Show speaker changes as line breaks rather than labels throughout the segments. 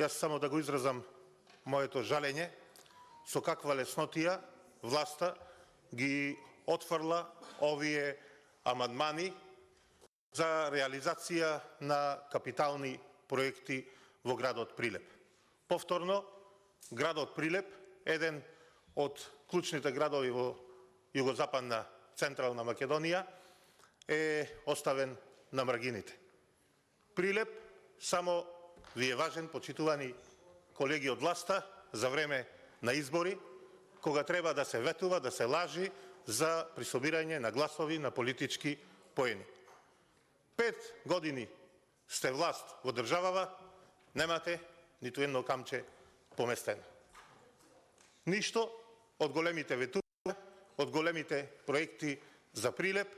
Јас само да го изразам моето жалење со каква леснотија власта ги отфрла овие амандмани за реализација на капитални проекти во градот Прилеп. Повторно, градот Прилеп, еден од клучните градови во југозападна Централна Македонија, е оставен на маргините. Прилеп само ви е важен, почитувани колеги од власта, за време на избори, кога треба да се ветува, да се лажи за присобирање на гласови на политички поени. 5 години сте власт во државава, немате ниту едно камче поместено. Ништо од големите ветувања, од големите проекти за Прилеп,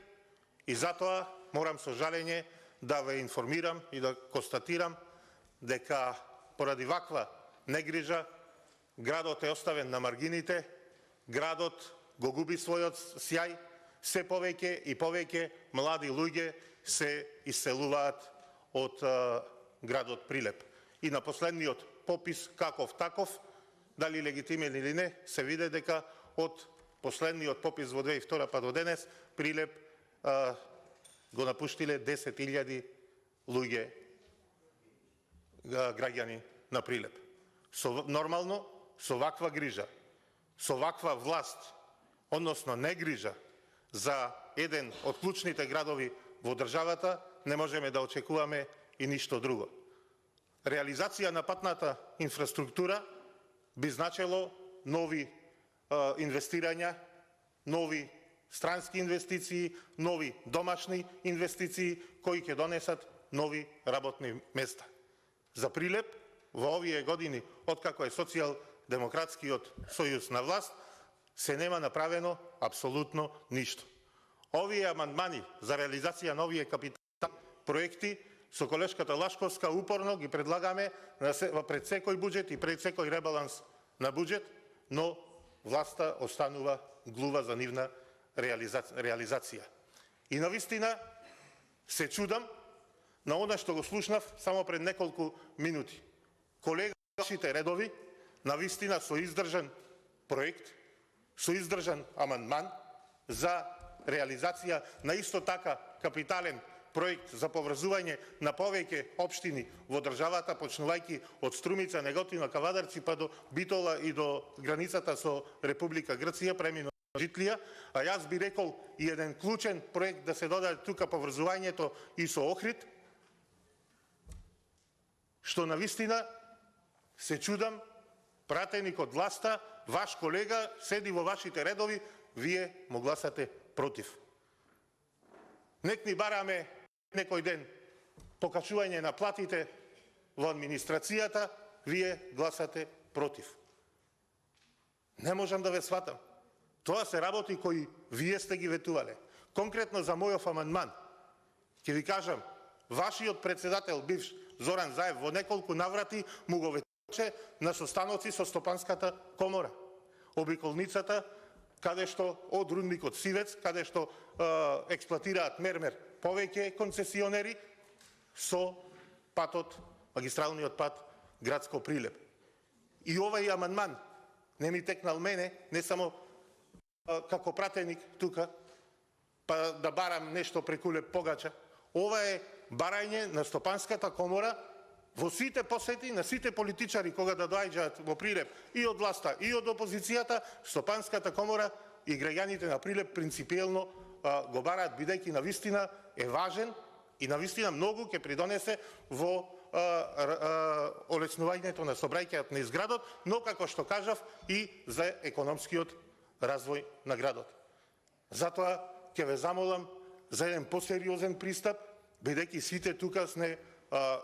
и затоа морам со жалење да ве информирам и да констатирам дека поради ваква негрижа градот е оставен на маргините, градот го губи својот сјај, се повеќе и повеќе млади луѓе се иселуваат од градот Прилеп. И на последниот попис, каков таков, дали легитимен или не, се виде дека од последниот попис во 2002 па до денес, Прилеп го напуштиле 10.000 луѓе, граѓани на Прилеп. Нормално, со ваква грижа, со ваква власт, односно негрижа за еден од клучните градови во државата, не можеме да очекуваме и ништо друго. Реализација на патната инфраструктура би значело нови инвестирања, нови странски инвестиции, нови домашни инвестиции, кои ќе донесат нови работни места. За Прилеп, во овие години, откако е Социјалдемократскиот сојуз на власт, се нема направено апсолутно ништо. Овие амандмани за реализација на овие капитални проекти со колешката Лашковска упорно ги предлагаме пред секој буџет и пред секој ребаланс на буџет, но власта останува глува за нивна реализација. И навистина се чудам на она што го слушнав само пред неколку минути. Колега во вашите редови, навистина со издржан проект, со издржан амандман за реализација на исто така капитален проект за поврзување на повеќе општини во државата, почнувајќи од Струмица, Неготино, Кавадарци, па до Битола и до границата со Република Грција, премино Житлија, а јас би рекол и еден клучен проект да се додаде тука поврзувањето и со Охрид, што навистина се чудам, пратеник од власта, ваш колега седи во вашите редови, вие му гласате против. Нек ни бараме некој ден покачување на платите во администрацијата, вие гласате против. Не можам да ве сватам. Тоа се работи кои вие сте ги ветувале. Конкретно за мојов амандман, ќе ви кажам, вашиот председател, бивш Зоран Заев, во неколку наврати му го ветуваше на состаноци со Стопанската комора. Обиколницата, каде што од рудникот Сивец, каде што експлоатираат мермер повеќе концесионери со патот, магистралниот пат градско Прилеп. И овај амандман не ми текнал мене, не само како пратеник тука, па да барам нешто преку Леп Погача. Ова е барање на Стопанската комора во сите посети на сите политичари кога да доаѓаат во Прилеп и од власта и од опозицијата, Стопанската комора и граѓаните на Прилеп принципиелно го бараат, бидејќи навистина е важен и навистина многу ќе придонесе во олеснувањето на сообраќајот на изградот, но како што кажав и за економскиот развој на градот. Затоа ќе ве замолам за еден посериозен пристап, бидејќи сите тука сме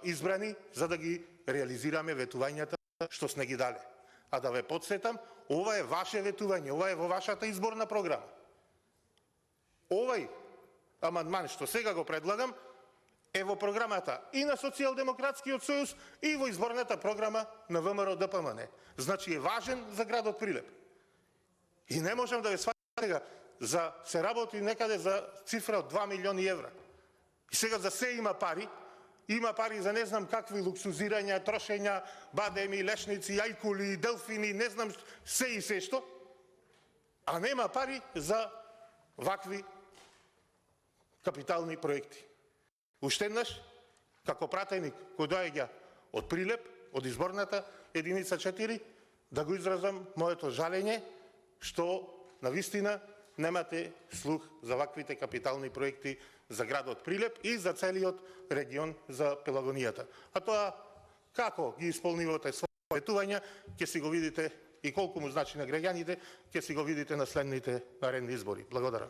избрани за да ги реализираме ветувањата што сме ги дале. А да ве подсетам, ова е ваше ветување, ова е во вашата изборна програма. Овај амандман што сега го предлагам е во програмата и на Социјалдемократскиот сојуз и во изборната програма на ВМРО ДПМН. Значи е важен за градот Прилеп. И не можам да ве сватам сега, се работи некаде за цифра од 2 милиони евра. И сега за се има пари, има пари за не знам какви луксузирања, трошења, бадеми, лешници, јајкули, делфини, не знам се и се што, а нема пари за вакви капитални проекти. Уште еднаш, како пратеник кој доаѓа од Прилеп, од изборната единица 4, да го изразам моето жалење што навистина немате слух за ваквите капитални проекти за градот Прилеп и за целиот регион за Пелагонијата. А тоа како ги исполнивате своите ветувања, ќе си го видите и колку му значи на граѓаните, ќе си го видите на следните наредни избори. Благодарам.